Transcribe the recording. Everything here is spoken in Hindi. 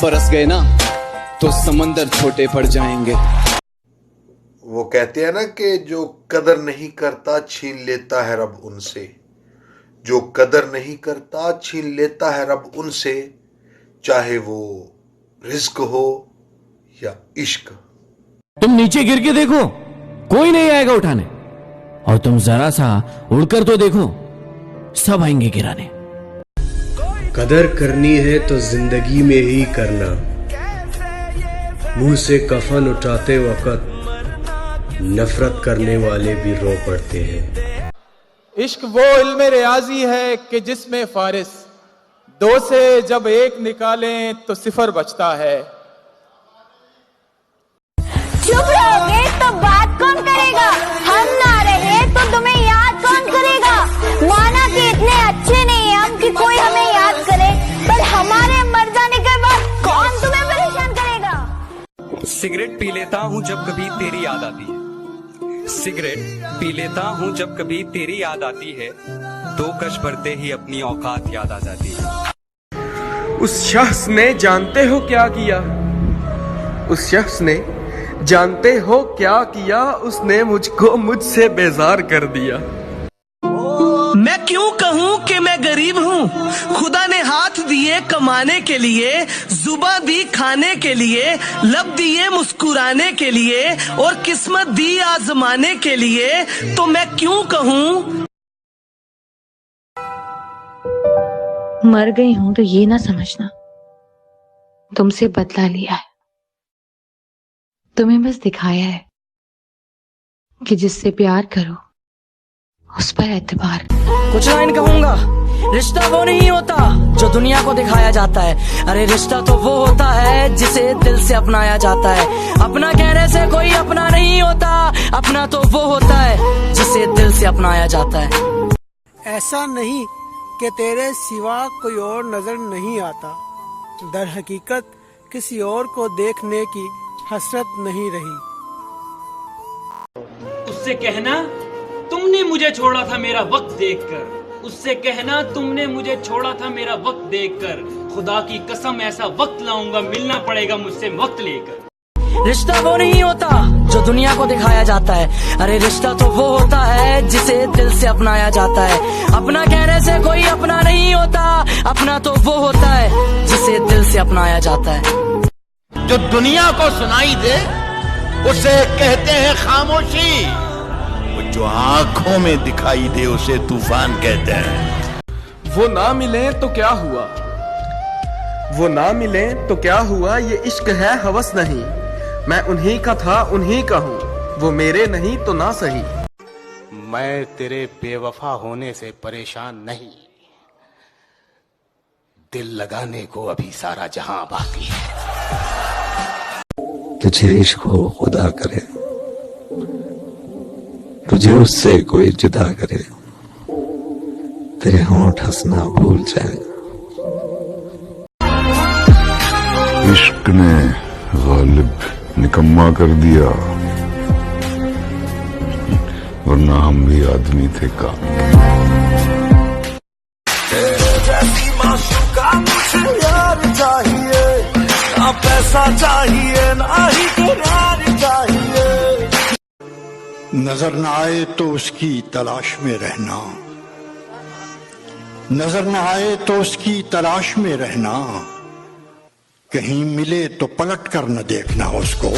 बरस गए ना तो समंदर छोटे पड़ जाएंगे। वो कहते हैं ना कि जो कदर नहीं करता छीन लेता है रब उनसे, जो कदर नहीं करता छीन लेता है रब उनसे, चाहे वो रिज्क हो या इश्क। तुम नीचे गिर के देखो, कोई नहीं आएगा उठाने, और तुम जरा सा उड़कर तो देखो, सब आएंगे गिराने। कदर करनी है तो जिंदगी में ही करना, मुंह से कफन उठाते वक्त नफरत करने वाले भी रो पड़ते हैं। इश्क वो इल्मे रियाजी है कि जिसमें फारिस दो से जब एक निकालें तो सिफर बचता है। चुप रहोगे तो बात कौन करेगा? हम ना रहे तो तुम्हें याद कौन करेगा? माना कि इतने अच्छे नहीं हम कि कोई हमें याद करे, पर हमारे मर जाने के बाद कौन तुम्हें परेशान करेगा? सिगरेट पी लेता हूँ जब कभी तेरी याद आती है, सिगरेट पी लेता हूँ जब कभी तेरी याद आती है, दो कश भरते ही अपनी औकात याद आ जाती है। उस शख्स ने जानते हो क्या किया, उस शख्स ने जानते हो क्या किया, उसने मुझको मुझसे बेजार कर दिया। मैं क्यों कहूँ कि मैं गरीब हूँ, खुदा ने हाथ दिए कमाने के लिए, जुबान दी खाने के लिए, लब दिए मुस्कुराने के लिए, और किस्मत दी आजमाने के लिए, तो मैं क्यों कहूँ। मर गई हूं तो ये ना समझना तुमसे बदला लिया है, तुम्हें बस दिखाया है कि जिससे प्यार करो उस पर एतबार। कुछ लाइन कहूंगा, रिश्ता वो नहीं होता जो दुनिया को दिखाया जाता है, अरे रिश्ता तो वो होता है जिसे दिल से अपनाया जाता है। अपना कहने से कोई अपना नहीं होता, अपना तो वो होता है जिसे दिल से अपनाया जाता है। ऐसा नहीं कि तेरे सिवा कोई और नजर नहीं आता, दर हकीकत किसी और को देखने की हसरत नहीं रही। उससे कहना तुमने मुझे छोड़ा था मेरा वक्त देखकर, उससे कहना तुमने मुझे छोड़ा था मेरा वक्त देखकर, खुदा की कसम ऐसा वक्त लाऊंगा मिलना पड़ेगा मुझसे वक्त लेकर। रिश्ता वो नहीं होता जो दुनिया को दिखाया जाता है, अरे रिश्ता तो वो होता है जिसे दिल से अपनाया जाता है। अपना कहने से कोई अपना नहीं होता, अपना तो वो होता है जिसे दिल से अपनाया जाता है। जो दुनिया को सुनाई दे उसे कहते हैं खामोशी, जो आंखों में दिखाई दे उसे तूफान कहते हैं। वो ना मिले तो क्या हुआ, वो ना मिले तो क्या हुआ, ये इश्क है हवस नहीं, मैं उन्हीं का था उन्हीं का हूँ, वो मेरे नहीं तो ना सही। मैं तेरे बेवफा होने से परेशान नहीं, दिल लगाने को अभी सारा जहां बाकी है। तुझे इश्क हो खुदा करे, तुझे उससे कोई जुदा करे, तेरे होंठ हंसना भूल जाए। इश्क ने गालिब निकम्मा कर दिया, वरना हम भी आदमी थे का। जैसी माशूका मुझे यार चाहिए, ना पैसा चाहिए ना ही प्यार चाहिए। नजर न आए तो उसकी तलाश में रहना, नजर न आए तो उसकी तलाश में रहना, कहीं मिले तो पलट कर न देखना उसको।